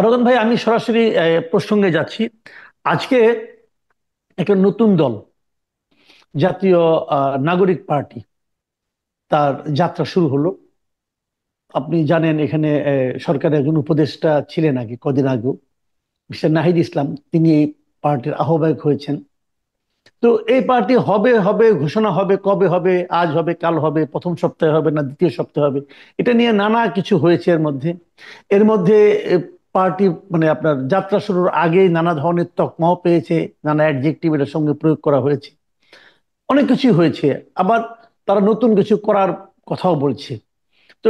রতন ভাই, আমি সরাসরি প্রসঙ্গে যাচ্ছি। আজকে একটা নতুন দল, জাতীয় নাগরিক পার্টি, তার যাত্রা শুরু হলো। আপনি জানেন এখানে সরকারের একজন উপদেষ্টা ছিলেন আগে, কদিন আগে, মিস্টার নাহিদ ইসলাম। তিনি এই পার্টির আহ্বায়ক হয়েছেন। তো এই পার্টি হবে হবে ঘোষণা হবে, কবে হবে, আজ হবে, কাল হবে, প্রথম সপ্তাহে হবে না দ্বিতীয় সপ্তাহে হবে, এটা নিয়ে নানা কিছু হয়েছে। এর মধ্যে পার্টি মানে আপনার যাত্রা শুরুর আগেই নানা ধরনের তকমাও পেয়েছে, নানা অ্যাডজেক্টিভ এর সঙ্গে প্রয়োগ করা হয়েছে, অনেক কিছু হয়েছে। আবার তারা নতুন কিছু করার কথাও বলছে। তো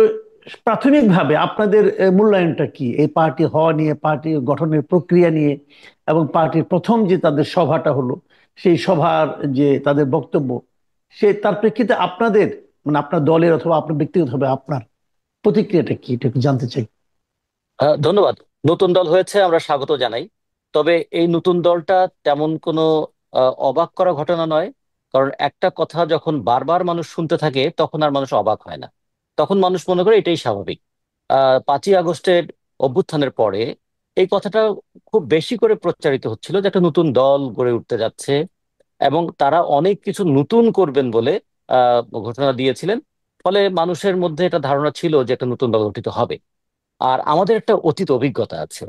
প্রাথমিকভাবে আপনাদের মূল্যায়নটা কি এই পার্টি হওয়া নিয়ে, পার্টি গঠনের প্রক্রিয়া নিয়ে, এবং পার্টির প্রথম যে তাদের সভাটা হলো, সেই সভার যে তাদের বক্তব্য, সে তার প্রেক্ষিতে আপনাদের মানে আপনার দলের অথবা আপনার ব্যক্তিগতভাবে আপনার প্রতিক্রিয়াটা কি, এটা একটু জানতে চাই। ধন্যবাদ। নতুন দল হয়েছে, আমরা স্বাগত জানাই। তবে এই নতুন দলটা তেমন কোনো অবাক করা ঘটনা নয়। কারণ একটা কথা যখন বারবার মানুষ শুনতে থাকে তখন আর মানুষ অবাক হয় না, তখন মানুষ মনে করে এটাই স্বাভাবিক। 5ই আগস্টের অভ্যুত্থানের পরে এই কথাটা খুব বেশি করে প্রচারিত হচ্ছিল যে একটা নতুন দল গড়ে উঠতে যাচ্ছে, এবং তারা অনেক কিছু নতুন করবেন বলে ঘোষণা দিয়েছিলেন। ফলে মানুষের মধ্যে একটা ধারণা ছিল যে একটা নতুন দল গঠিত হবে। আর আমাদের একটা অতীত অভিজ্ঞতা আছে।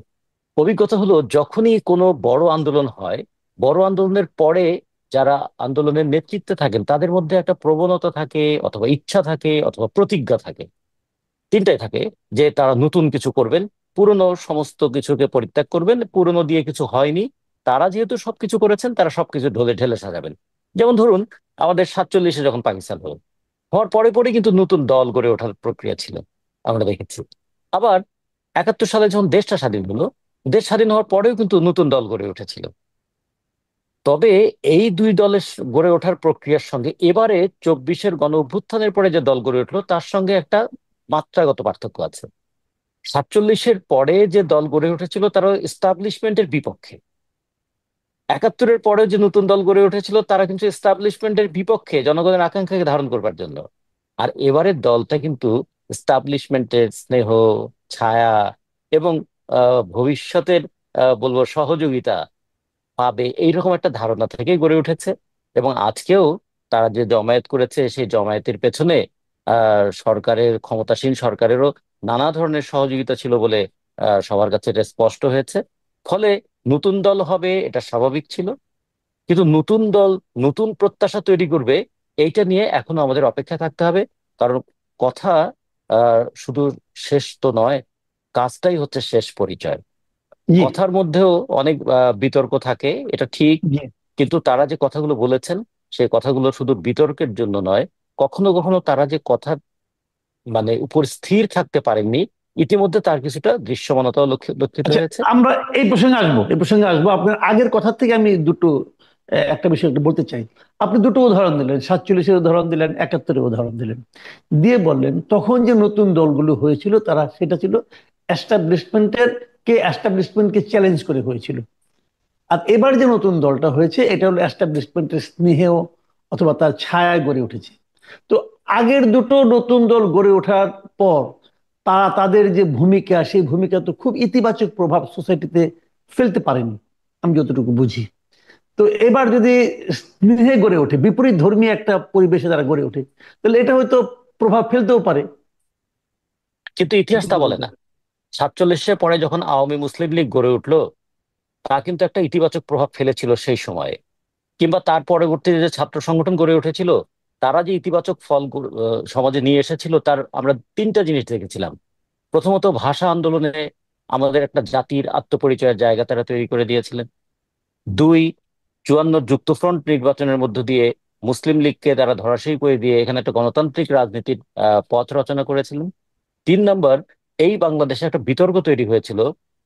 অভিজ্ঞতা হলো, যখনই কোনো বড় আন্দোলন হয়, বড় আন্দোলনের পরে যারা আন্দোলনের নেতৃত্বে থাকেন তাদের মধ্যে একটা প্রবণতা থাকে, অথবা ইচ্ছা থাকে, অথবা প্রতিজ্ঞা থাকে। তিনটাই থাকে, যে তারা নতুন কিছু করবেন, পুরনো সমস্ত কিছুকে পরিত্যাগ করবেন, পুরনো দিয়ে কিছু হয়নি, তারা যেহেতু সবকিছু করেছেন তারা সবকিছু ঢলে ঢেলে সাজাবেন। যেমন ধরুন, আমাদের 47-এ যখন পাকিস্তান হলো, হওয়ার পরে পরে কিন্তু নতুন দল গড়ে ওঠার প্রক্রিয়া ছিল, আমরা দেখেছি। আবার 71 সালে যখন দেশটা স্বাধীন হলো, দেশ স্বাধীন হওয়ার পরেও কিন্তু নতুন দল গড়ে উঠেছিল। তবে এই দুই দলের গড়ে ওঠার প্রক্রিয়ার সঙ্গে এবারে 24-এর গণ অভ্যুত্থানের পরে যে দল গড়ে উঠলো তার সঙ্গে একটা মাত্রাগত পার্থক্য আছে। 47-এর পরে যে দল গড়ে উঠেছিল তারা এস্টাবলিশমেন্টের বিপক্ষে। 71-এর পরে যে নতুন দল গড়ে উঠেছিল তারা কিন্তু এস্টাবলিশমেন্টের বিপক্ষে, জনগণের আকাঙ্ক্ষাকে ধারণ করবার জন্য। আর এবারের দলটা কিন্তু এস্টাবলিশমেন্টের স্নেহ, ছায়া এবং ভবিষ্যতের বলবো সহযোগিতা পাবে এইরকম একটা ধারণা থেকে গড়ে উঠেছে। এবং আজকেও তারা যে জমায়েত করেছে, সেই জমায়েতের পেছনে সরকারের, ক্ষমতাসীন সরকারেরও নানা ধরনের সহযোগিতা ছিল বলে সবার কাছে এটা স্পষ্ট হয়েছে। ফলে নতুন দল হবে এটা স্বাভাবিক ছিল, কিন্তু নতুন দল নতুন প্রত্যাশা তৈরি করবে এইটা নিয়ে এখনো আমাদের অপেক্ষা থাকতে হবে। কারণ কথা শুধু শেষ তো নয়, কাজটাই হচ্ছে শেষ পরিচয়। জি। কথার মধ্যেও অনেক বিতর্ক থাকে, এটা ঠিক। জি। কিন্তু তারা যে কথাগুলো বলেছেন, সেই কথাগুলো শুধু বিতর্কের জন্য নয়, কখনো কখনো তারা যে কথা মানে উপর স্থির থাকতে পারেননি, ইতিমধ্যে তার কিছুটা দৃশ্যমানতাও লক্ষিত আচ্ছা, হয়েছে। আমরা এই প্রসঙ্গে আসবো আপনার আগের কথা থেকে। আমি দুটো একটা বিষয় একটু বলতে চাই। আপনি দুটো উদাহরণ দিলেন, 47-এর উদাহরণ দিলেন, 71-এর উদাহরণ দিলেন, দিয়ে বললেন তখন যে নতুন দলগুলো হয়েছিল তারা সেটা ছিল এস্টাবলিশমেন্টকে চ্যালেঞ্জ করে হয়েছিল। আর এবার যে নতুন দলটা হয়েছে এটা হলো এস্টাবলিশমেন্টের স্নেহেও অথবা তার ছায়ায় গড়ে উঠেছে। তো আগের দুটো নতুন দল গড়ে ওঠার পর তারা তাদের যে ভূমিকা, সেই ভূমিকা তো খুব ইতিবাচক প্রভাব সোসাইটিতে ফেলতে পারেনি, আমি যতটুকু বুঝি। তো এবার যদি স্নেহে গড়ে ওঠে, বিপরীত ধর্মী একটা পরিবেশে তারা গড়ে ওঠে, তাহলে এটা হয়তো প্রভাব ফেলতেও পারে। কিন্তু ইতিহাস তা এটুকু বলে বলতে না। পারে। 47-এর পরে যখন আওয়ামী মুসলিম লীগ গড়ে উঠলো, তা কিন্তু একটা ইতিবাচক প্রভাব ফেলেছিল সেই সময়ে। কিংবা তার পরবর্তীতে যে ছাত্র সংগঠন গড়ে উঠেছিল, তারা যে ইতিবাচক ফল সমাজে নিয়ে এসেছিল, তার আমরা তিনটা জিনিস দেখেছিলাম। প্রথমত, ভাষা আন্দোলনে আমাদের একটা জাতির আত্মপরিচয়ের জায়গা তারা তৈরি করে দিয়েছিলেন। দুই, 54 যুক্তফ্রন্ট নির্বাচনের মধ্য দিয়ে মুসলিম লীগকে তারা ধরাশায়ী করে দিয়ে এখানে একটা গণতান্ত্রিক রাজনীতির পথ রচনা করেছিলেন। 3 নম্বর, এই বাংলাদেশে একটা বিতর্ক তৈরি হয়েছিল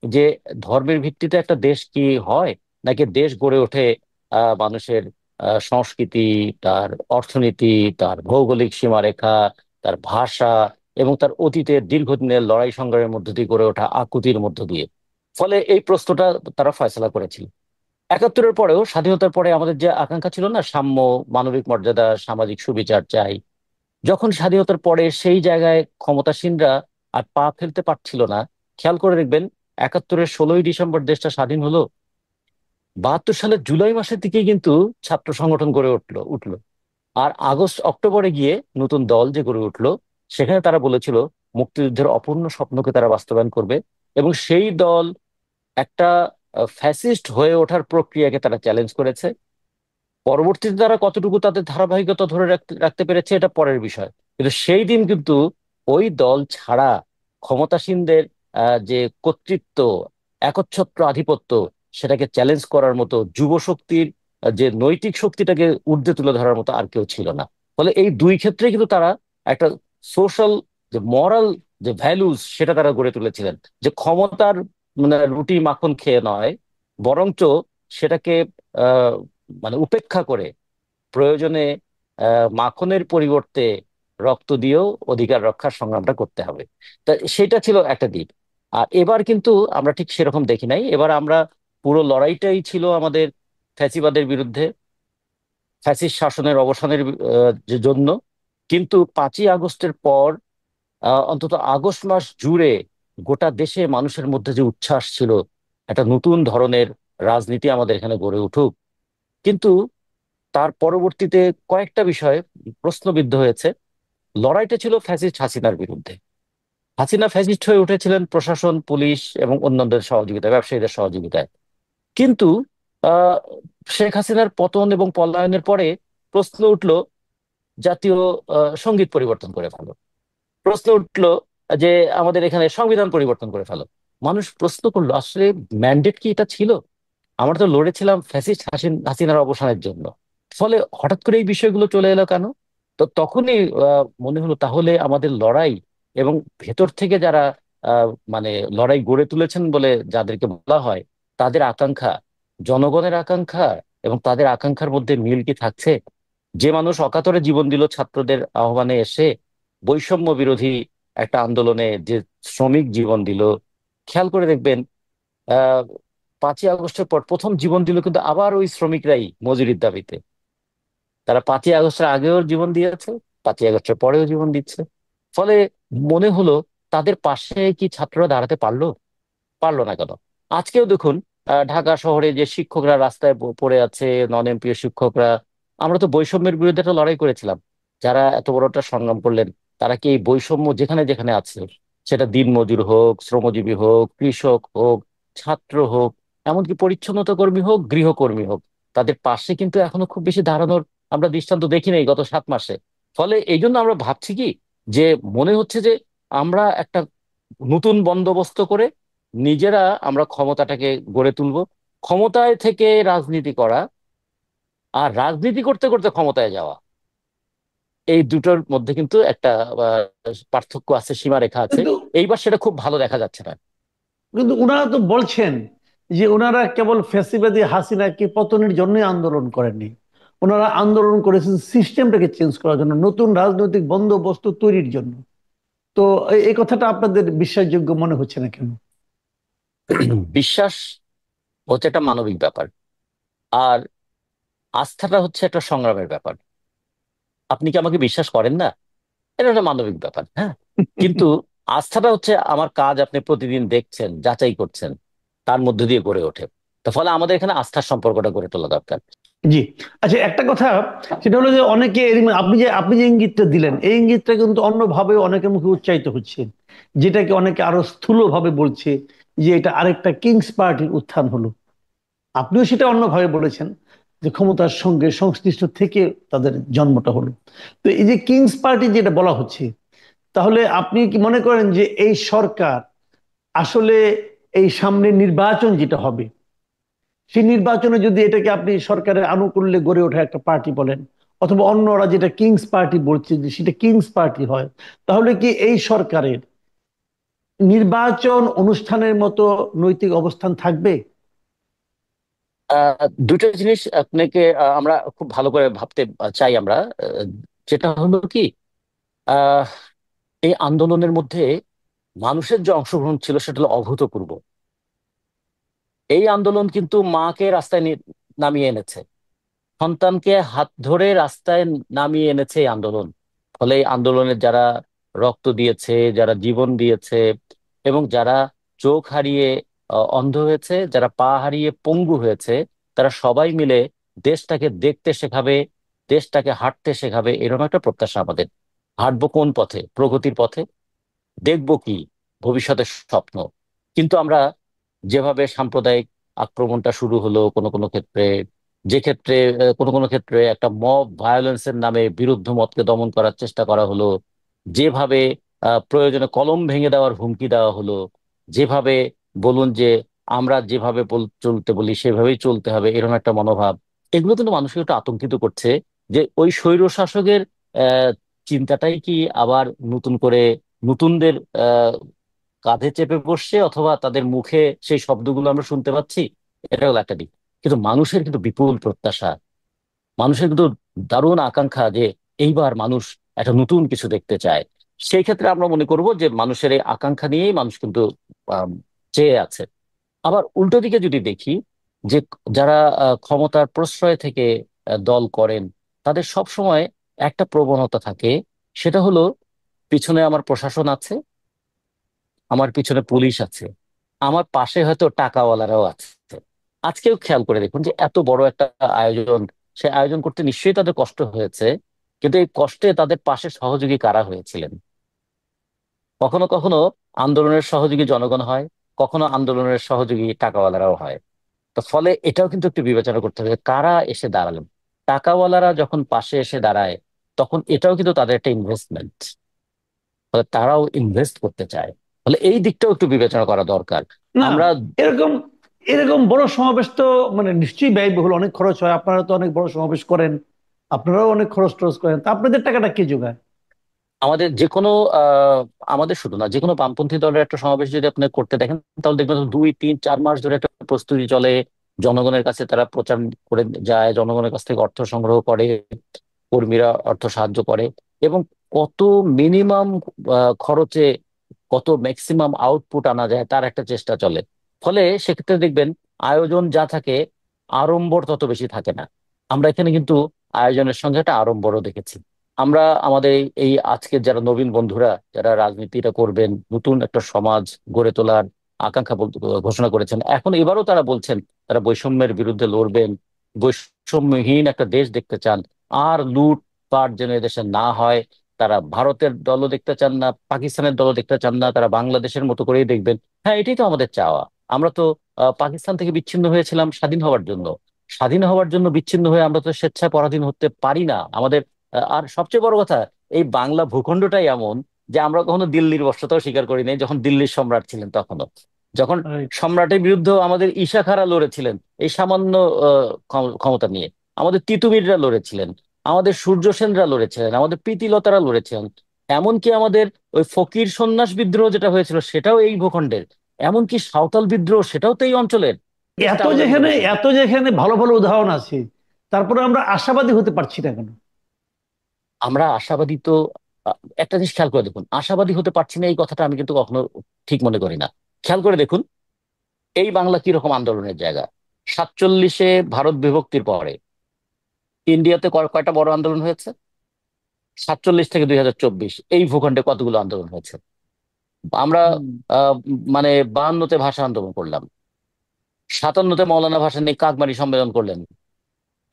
যে ধর্মের ভিত্তিতে একটা দেশ কি হয়, নাকি দেশ গড়ে ওঠে মানুষের সংস্কৃতি, তার অর্থনীতি, তার ভৌগোলিক সীমারেখা, তার ভাষা এবং তার অতীতের দীর্ঘদিনের লড়াই সংগ্রামের মধ্য দিয়ে গড়ে ওঠা আকুতির মধ্য দিয়ে। ফলে এই প্রশ্নটা তারা ফয়সলা করেছিল। 71-এর পরেও, স্বাধীনতার পরে আমাদের যে আকাঙ্ক্ষা ছিল না, সাম্য, মানবিক মর্যাদা, সামাজিক সুবিচার চাই, যখন স্বাধীনতার পরে সেই জায়গায় ক্ষমতাসীনরা আর পা ফেলতে পারছিল না, খেয়াল করে দেখবেন একাত্তরের 16ই ডিসেম্বর দেশটা স্বাধীন হলো, 72 সালের জুলাই মাসের দিকে কিন্তু ছাত্র সংগঠন গড়ে উঠলো। আর আগস্ট অক্টোবরে গিয়ে নতুন দল যে গড়ে উঠলো, সেখানে তারা বলেছিল মুক্তিযুদ্ধের অপূর্ণ স্বপ্নকে তারা বাস্তবায়ন করবে। এবং সেই দল একটা ফ্যাসিস্ট হয়ে ওঠার প্রক্রিয়াকে তারা চ্যালেঞ্জ করেছে। পরবর্তীতে তারা কতটুকু তাদের ধারাবাহিকতা ধরে রাখতে রাখতে পেরেছে এটা পরের বিষয়। কিন্তু সেই দিন কিন্তু ওই দল ছাড়া ক্ষমতাসীনদের যে কর্তৃত্ব, একচ্ছত্র আধিপত্য, সেটাকে চ্যালেঞ্জ করার মতো যুব শক্তির যে নৈতিক শক্তিটাকে ঊর্ধ্বে তুলে ধরার মতো আর কেউ ছিল না। ফলে এই দুই ক্ষেত্রে কিন্তু তারা একটা সোশ্যাল, যে মরাল, যে ভ্যালুস, সেটা তারা গড়ে তুলেছিলেন। যে ক্ষমতার মানে রুটি মাখন খেয়ে নয়, বরঞ্চ সেটাকে মানে উপেক্ষা করে প্রয়োজনে মাখনের পরিবর্তে রক্ত দিয়েও অধিকার রক্ষার সংগ্রামটা করতে হবে। তা সেটা ছিল একটা দিক। আর এবার কিন্তু আমরা ঠিক সেরকম দেখি নাই। এবার আমরা পুরো লড়াইটাই ছিল আমাদের ফ্যাসিবাদের বিরুদ্ধে, ফ্যাসিস্ট শাসনের অবসানের যে জন্য। কিন্তু 5ই আগস্টের পর অন্তত আগস্ট মাস জুড়ে গোটা দেশে মানুষের মধ্যে যে উচ্ছ্বাস ছিল একটা নতুন ধরনের রাজনীতি আমাদের এখানে গড়ে উঠুক। কিন্তু তার পরবর্তীতে কয়েকটা বিষয়ে প্রশ্নবিদ্ধ হয়েছে। লড়াইটা ছিল ফ্যাসিস্ট হাসিনার বিরুদ্ধে। হাসিনা ফ্যাসিস্ট হয়ে উঠেছিলেন প্রশাসন, পুলিশ এবং অন্যদের সহযোগিতায়, ব্যবসায়ীদের সহযোগিতায়। কিন্তু আহ শেখ হাসিনার পতন এবং পলায়নের পরে প্রশ্ন উঠলো জাতীয় সঙ্গীত পরিবর্তন করে ফেলো। প্রশ্ন উঠলো যে আমাদের এখানে সংবিধান পরিবর্তন করে ফেলো। মানুষ প্রশ্ন করলো, আসলে ম্যান্ডেট কি এটা ছিল? আমরা তো লড়েছিলাম ফ্যাসিস্ট হাসিনার অবসানের জন্য। ফলে হঠাৎ করে এই বিষয়গুলো চলে এলো কেন? তো তখনই মনে হলো তাহলে আমাদের লড়াই এবং ভেতর থেকে যারা মানে লড়াই গড়ে তুলেছেন বলে যাদেরকে বলা হয়, তাদের আকাঙ্ক্ষা, জনগণের আকাঙ্ক্ষা এবং তাদের আকাঙ্ক্ষার মধ্যে মিল কি থাকছে? যে মানুষ অকাতরে জীবন দিল ছাত্রদের আহ্বানে এসে, বৈষম্য বিরোধী একটা আন্দোলনে যে শ্রমিক জীবন দিল, খেয়াল করে দেখবেন 5ই আগস্টের পর প্রথম জীবন দিল কিন্তু আবার ওই শ্রমিকরাই মজুরির দাবিতে। তারা 5ই আগস্টের আগেও জীবন দিয়েছে, 5ই আগস্টের পরেও জীবন দিচ্ছে। ফলে মনে হলো তাদের পাশে কি ছাত্ররা দাঁড়াতে পারলো? পারলো না কেন? আজকেও দেখুন, ঢাকা শহরে যে শিক্ষকরা রাস্তায় পড়ে আছে, নন এমপিও শিক্ষকরা, আমরা তো বৈষম্যের বিরুদ্ধে একটা লড়াই করেছিলাম। যারা এত বড় একটা সংগ্রাম করলেন, তারা কি এই বৈষম্য যেখানে যেখানে আছে, সেটা দিনমজুর হোক, শ্রমজীবী হোক, কৃষক হোক, ছাত্র হোক, এমনকি পরিচ্ছন্নতা কর্মী হোক, গৃহকর্মী হোক, তাদের পাশে কিন্তু এখনো খুব বেশি দাঁড়ানোর আমরা দৃষ্টান্ত দেখি নাই গত 7 মাসে। ফলে এই জন্য আমরা ভাবছি কি, যে মনে হচ্ছে যে আমরা একটা নতুন বন্দোবস্ত করে নিজেরা আমরা ক্ষমতাটাকে গড়ে তুলবো। ক্ষমতায় থেকে রাজনীতি করা আর রাজনীতি করতে করতে ক্ষমতায় যাওয়া, এই দুটোর মধ্যে কিন্তু একটা পার্থক্য আছে, সীমারেখা আছে। কিন্তু এইবার সেটা খুব ভালো দেখা যাচ্ছে না। কিন্তু ওনারা তো বলছেন যে ওনারা কেবল ফ্যাসিবাদী হাসিনাকে পতনের জন্যই আন্দোলন করেননি। ওনারা আন্দোলন করেছেন সিস্টেমটাকে চেঞ্জ করার জন্য, নতুন রাজনৈতিক বন্দোবস্ত তৈরির জন্য। তো এই কথাটা আপনাদের বিশ্বাসযোগ্য মনে হচ্ছে না কেন? বিশ্বাস হচ্ছে একটা মানবিক ব্যাপার, আর আস্থাটা হচ্ছে একটা সংগ্রামের ব্যাপার। আপনি কি আমাকে বিশ্বাস করেন না? এটা একটা মানবিক ব্যাপার, হ্যাঁ। কিন্তু আস্থাটা হচ্ছে আমার কাজ আপনি প্রতিদিন দেখছেন, যাচাই করছেন, তার মধ্য দিয়ে গড়ে ওঠে। তো ফলে আমাদের এখানে আস্থার সম্পর্কটা গড়ে তোলা দরকার। জি। আচ্ছা, একটা কথা, সেটা হলো যে অনেকে আপনি যে ইঙ্গিতটা দিলেন, এই ইঙ্গিতটা কিন্তু অন্যভাবে অনেকের মুখে উচ্চারিত হচ্ছে, যেটাকে অনেকে আরো স্থূলভাবে বলছে যে এটা আরেকটা কিংস পার্টির উত্থান হলো। আপনিও সেটা অন্যভাবে বলেছেন যে ক্ষমতার সঙ্গে সংশ্লিষ্ট থেকে তাদের জন্মটা হলো। তো এই যে কিংস পার্টি যেটা বলা হচ্ছে, তাহলে আপনি কি মনে করেন যে এই সরকার আসলে এই সামনে নির্বাচন যেটা হবে, সেই নির্বাচনে যদি এটাকে আপনি সরকারের আনুকূল্যে গড়ে ওঠা একটা পার্টি বলেন, অথবা অন্যরা যেটা কিংস পার্টি বলছে যে সেটা কিংস পার্টি হয়, তাহলে কি এই সরকারের নির্বাচন অনুষ্ঠানের মতো নৈতিক অবস্থান থাকবে? দুটো জিনিস আপনাকে আমরা খুব ভালো করে ভাবতে চাই আমরা। যেটা হলো কি, আহ, এই আন্দোলনের মধ্যে মানুষের যে অংশগ্রহণ ছিল সেটা হলো অভূতপূর্ব। এই আন্দোলন কিন্তু মাকে রাস্তায় নামিয়ে এনেছে, সন্তানকে হাত ধরে রাস্তায় নামিয়ে এনেছে এই আন্দোলন। ফলে এই আন্দোলনের যারা রক্ত দিয়েছে, যারা জীবন দিয়েছে এবং যারা চোখ হারিয়ে অন্ধ হয়েছে, যারা পা হারিয়ে পঙ্গু হয়েছে, তারা সবাই মিলে দেশটাকে দেখতে শেখাবে, দেশটাকে হাঁটতে শেখাবে, এরকম একটা প্রত্যাশা আমাদের। হাঁটবো কোন পথে? প্রগতির পথে। দেখবো কি? ভবিষ্যতের স্বপ্ন। কিন্তু আমরা যেভাবে সাম্প্রদায়িক আক্রমণটা শুরু হলো কোনো কোনো ক্ষেত্রে, যে ক্ষেত্রে কোনো কোনো ক্ষেত্রে একটা মব ভায়োলেন্সের নামে বিরুদ্ধ মতকে দমন করার চেষ্টা করা হলো, যেভাবে প্রয়োজনে কলম ভেঙে দেওয়ার হুমকি দেওয়া হলো, যেভাবে বলুন যে আমরা যেভাবে চলতে বলি সেভাবেই চলতে হবে, এরকম একটা মনোভাব, এগুলো কিন্তু মানুষকে একটু আতঙ্কিত করছে। যে ওই স্বৈর শাসকের আহ চিন্তাটাই কি আবার নতুন করে নতুনদের কাঁধে চেপে বসছে, অথবা তাদের মুখে সেই শব্দগুলো আমরা শুনতে পাচ্ছি? এটা হলো একটা দিক। কিন্তু মানুষের কিন্তু বিপুল প্রত্যাশা, মানুষের কিন্তু দারুণ আকাঙ্ক্ষা যে এইবার মানুষ একটা নতুন কিছু দেখতে চায়। সেই ক্ষেত্রে আমরা মনে করব যে মানুষের এই আকাঙ্ক্ষা নিয়েই মানুষ কিন্তু আম, চেয়ে আছে। আবার উল্টো দিকে যদি দেখি, যে যারা ক্ষমতার প্রশ্রয় থেকে দল করেন, তাদের সব সময় একটা প্রবণতা থাকে, সেটা হলো পিছনে আমার প্রশাসন আছে, আমার পিছনে পুলিশ আছে, আমার পাশে হয়তো টাকাওয়ালারাও আছে। আজকেও খেয়াল করে দেখুন যে এত বড় একটা আয়োজন, সে আয়োজন করতে নিশ্চয়ই তাদের কষ্ট হয়েছে, কিন্তু এই কষ্টে তাদের পাশে সহযোগী কারা হয়েছিলেন? কখনো কখনো আন্দোলনের সহযোগী জনগণ হয়, কখনো আন্দোলনের সহযোগী টাকাওয়ালারাও হয়। তো ফলে এটাও কিন্তু একটু বিবেচনা করতে হবে, কারা এসে দাঁড়ালেন। টাকাওয়ালারা যখন পাশে এসে দাঁড়ায়, তখন এটাও কিন্তু তাদের একটা ইনভেস্টমেন্ট, তারাও ইনভেস্ট করতে চায়। ফলে এই দিকটাও একটু বিবেচনা করা দরকার। না, আমরা এরকম এরকম বড় সমাবেশ তো মানে নিশ্চয়ই ব্যয়বহুল, অনেক খরচ হয়। আপনারা তো অনেক বড় সমাবেশ করেন, আপনারাও অনেক খরচ টরচ করেন, তা আপনাদের টাকাটা কে যোগায়? আমাদের যে কোনো আহ আমাদের শুধু না, যে কোনো বামপন্থী দলের একটা সমাবেশ যদি আপনি করতে দেখেন, তাহলে দেখবেন 2, 3, 4 মাস ধরে একটা প্রস্তুতি চলে। জনগণের কাছে তারা প্রচার করে যায়, জনগণের কাছ থেকে অর্থ সংগ্রহ করে, কর্মীরা অর্থ সাহায্য করে, এবং কত মিনিমাম খরচে কত ম্যাক্সিমাম আউটপুট আনা যায় তার একটা চেষ্টা চলে। ফলে সেক্ষেত্রে দেখবেন আয়োজন যা থাকে, আড়ম্বর তত বেশি থাকে না। আমরা এখানে কিন্তু আয়োজনের সঙ্গে একটা আড়ম্বরও দেখেছি। আমরা আমাদের এই আজকের যারা নবীন বন্ধুরা, যারা রাজনীতিটা করবেন, নতুন একটা সমাজ গড়ে তোলার আকাঙ্ক্ষা ঘোষণা করেছেন, এখন এবারও তারা বলছেন তারা বৈষম্যের বিরুদ্ধে লড়বেন, বৈষম্যহীন একটা দেশ দেখতে চান, আর লুটপাট যেন এদেশে না হয়। তারা ভারতের দলও দেখতে চান না, পাকিস্তানের দলও দেখতে চান না, তারা বাংলাদেশের মতো করেই দেখবেন। হ্যাঁ, এটাই তো আমাদের চাওয়া। আমরা তো পাকিস্তান থেকে বিচ্ছিন্ন হয়েছিলাম স্বাধীন হওয়ার জন্য। স্বাধীন হওয়ার জন্য বিচ্ছিন্ন হয়ে আমরা তো স্বেচ্ছায় পরাধীন হতে পারি না। আমাদের আর সবচেয়ে বড় কথা, এই বাংলা ভূখণ্ডটাই এমন যে আমরা কখনো দিল্লির বর্ষতাও স্বীকার করি নাই, যখন দিল্লির সম্রাট ছিলেন তখনও। যখন Right. সম্রাটের বিরুদ্ধে আমাদের ঈশা খাঁরা লড়েছিলেন এই সামান্য ক্ষমতা নিয়ে, আমাদের তিতুমিররা লড়েছিলেন, আমাদের সূর্য সেনরা লড়েছিলেন, আমাদের প্রীতিলতারা লড়েছিলেন, এমনকি আমাদের ওই ফকির সন্ন্যাস বিদ্রোহ যেটা হয়েছিল সেটাও এই ভূখণ্ডের, এমনকি সাঁওতাল বিদ্রোহ সেটাও তো এই অঞ্চলের। এটা এত আমাদের মনে যেখানে বসে না। এত যেখানে ভালো ভালো উদাহরণ আছে, তারপরে আমরা আশাবাদী হতে পারছি না কেন? আমরা আশাবাদী তো একটা জিনিস খেয়াল করে দেখুন, আশাবাদী হতে পারছি না এই কথাটা আমি কিন্তু কখনো ঠিক মনে করি না। খেয়াল করে দেখুন এই বাংলা কিরকম আন্দোলনের জায়গা। 47-এ ভারত বিভক্তির পরে ইন্ডিয়াতে কয়টা বড় আন্দোলন হয়েছে? 47 থেকে 2024 এই ভূখণ্ডে কতগুলো আন্দোলন হয়েছে? আমরা হুম। আহ, মানে 52-তে ভাষা আন্দোলন করলাম, 57-তে মৌলানা ভাসানী কাকমারি সম্মেলন করলেন,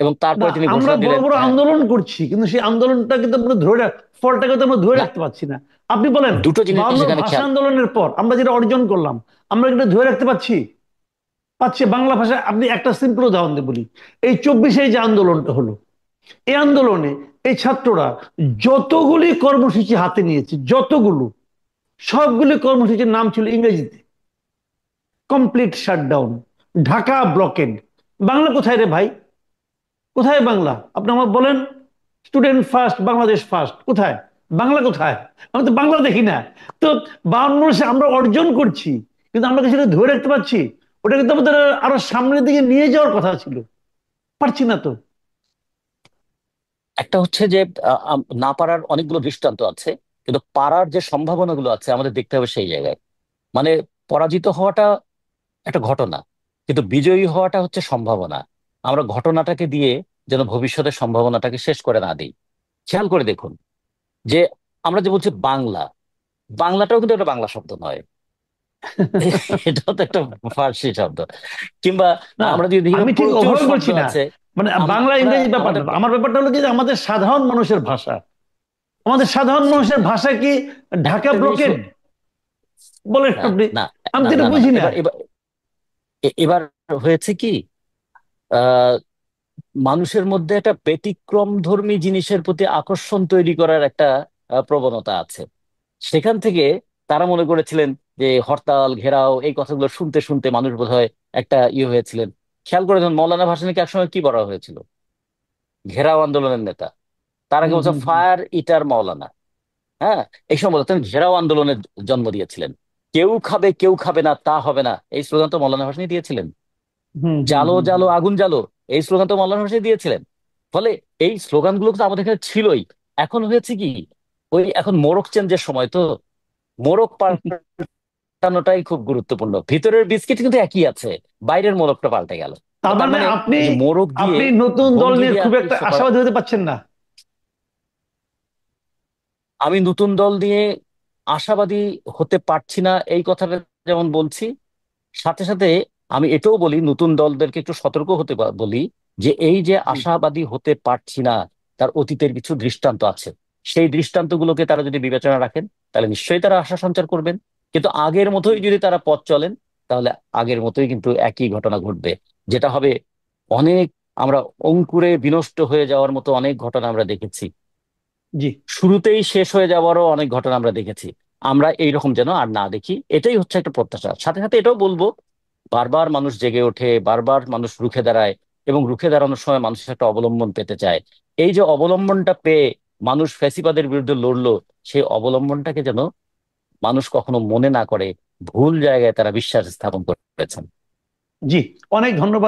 এবং না, তারপরে তিনি আমরা ঘোষণা বড় দিলেন, বড় হ্যাঁ। আন্দোলন করছি, কিন্তু সেই আন্দোলনটা কিন্তু আমরা ফলটাকে তো আমরা ধরে না, রাখতে পারছি না। আপনি বলেন, দুটো জিনিস 52 এখানে ভাষা খেয়াল। আন্দোলনের পর আমরা যেটা অর্জন করলাম, আমরা কিন্তু ধরে রাখতে পারছি? পাচ্ছে বাংলা ভাষায়। আপনি একটা সিম্পল উদাহরণ দিয়ে বলি, এই 24-এ যে আন্দোলনটা হলো, এই আন্দোলনে এই ছাত্ররা যতগুলি কর্মসূচি হাতে নিয়েছে, যতগুলো, সবগুলি কর্মসূচির নাম ছিল ইংরেজিতে। Complete shutdown, Dhaka blocked. Bangla কোথায় রে ভাই? কোথায় বাংলা? আপনি আমার বলেন, স্টুডেন্ট ফার্স্ট, বাংলাদেশ ফার্স্ট, কোথায় বাংলা? কোথায়? আমি তো বাংলা দেখি না। তো 52 আমরা অর্জন করছি, কিন্তু আমরা কি সেটা ধরে রাখতে পারছি? ওটা কিন্তু আমাদের আরো সামনের দিকে নিয়ে যাওয়ার কথা ছিল, পারছি না তো। একটা হচ্ছে যে না পারার অনেকগুলো দৃষ্টান্ত আছে, কিন্তু পারার যে সম্ভাবনাগুলো আছে আমাদের দেখতে হবে সেই জায়গায়। মানে পরাজিত হওয়াটা একটা ঘটনা, কিন্তু বিজয়ী হওয়াটা হচ্ছে সম্ভাবনা। আমরা ঘটনাটাকে দিয়ে যেন ভবিষ্যতের সম্ভাবনাটাকে শেষ করে না দিই। খেয়াল করে দেখুন যে আমরা যে বলছি বাংলা, বাংলাটাও কিন্তু একটা বাংলা শব্দ নয়। এটাও তো একটা ফার্সি শব্দ। কিংবা না, আমরা যদি দেখি আমি ঠিক প্রচুর ওভাবে শব্দ বলছি না, আছে। মানে বাংলা আমরা ইংরেজি ব্যাপারটা আমাদের না। আমার ব্যাপারটা হলো কি যে আমাদের সাধারণ মানুষের ভাষা, আমাদের সাধারণ মানুষের ভাষা কি ঢাকা একটা জিনিস ব্লকের বলেন না আপনি? না আমি না তো না এটা না বুঝি না। এবার এবার এবার হয়েছে কি, আহ মানুষের মধ্যে একটা ব্যতিক্রমধর্মী জিনিসের প্রতি আকর্ষণ তৈরি করার একটা প্রবণতা আছে। সেখান থেকে তারা মনে করেছিলেন যে হরতাল ঘেরাও এই কথাগুলো শুনতে শুনতে মানুষ বোধহয় একটা হয়েছিলেন। খেয়াল করে দেখুন, মৌলানা ভাসানীকে একসময় কি বলা হয়েছিল? ঘেরাও আন্দোলনের নেতা। তার আগে হুম বলছে হুম হুম ফায়ার ইটার মৌলানা। হ্যাঁ, এই সময় বলতেন ঘেরাও আন্দোলনের জন্ম দিয়েছিলেন। কেউ খাবে কেউ খাবে না তা হবে না, এই স্লোগান তো মৌলানা ভাসানী দিয়েছিলেন। হুম হুম জালো হুম জালো হুম। আগুন জালো, এই স্লোগান তো মৌলানা ভাসানী দিয়েছিলেন। ফলে এই স্লোগানগুলো তো আমাদের এখানে ছিলই। এখন হয়েছে কি, ওই এখন মোড়ক চেঞ্জের সময় তো, মোড়ক পাল্টানোটাই খুব গুরুত্বপূর্ণ। ভিতরের বিস্কিট কিন্তু একই আছে, বাইরের মোড়কটা পাল্টে গেল। তার তার মানে মানে আপনি এই যে মোড়ক দিয়ে আপনি নতুন দল ভঙ্গি নিয়ে দিয়ে খুব একটা আকৃষ্ট করা। আশাবাদী হতে পারছেন না? আমি নতুন দল নিয়ে আশাবাদী হতে পারছি না এই কথাটা যেমন বলছি, সাথে সাথে আমি এটাও বলি, নতুন দলদেরকে একটু সতর্ক হতে বলি যে এই যে জি আশাবাদী হতে পারছি না, তার অতীতের কিছু দৃষ্টান্ত আছে। সেই দৃষ্টান্তগুলোকে তারা যদি বিবেচনা রাখেন, তাহলে নিশ্চয়ই তারা আশা সঞ্চার করবেন। কিন্তু আগের মতোই যদি তারা পথ চলেন, তাহলে আগের মতোই কিন্তু একই ঘটনা ঘটবে। যেটা হবে অনেক, আমরা অঙ্কুরে বিনষ্ট হয়ে যাওয়ার মতো অনেক ঘটনা আমরা দেখেছি। জি। শুরুতেই শেষ হয়ে যাওয়ারও অনেক ঘটনা আমরা দেখেছি। আমরা এইরকম যেন আর না দেখি, এটাই হচ্ছে একটা প্রত্যাশা। সাথে সাথে এটাও বলবো, বারবার মানুষ জেগে ওঠে, বারবার মানুষ রুখে দাঁড়ায়, এবং রুখে দাঁড়ানোর সময় মানুষের একটা অবলম্বন পেতে চায়। এই যে অবলম্বনটা পেয়ে মানুষ ফ্যাসিবাদের বিরুদ্ধে লড়লো, সেই অবলম্বনটাকে যেন মানুষ কখনো মনে না করে ভুল জায়গায় তারা বিশ্বাস স্থাপন করেছেন। জি, অনেক ধন্যবাদ।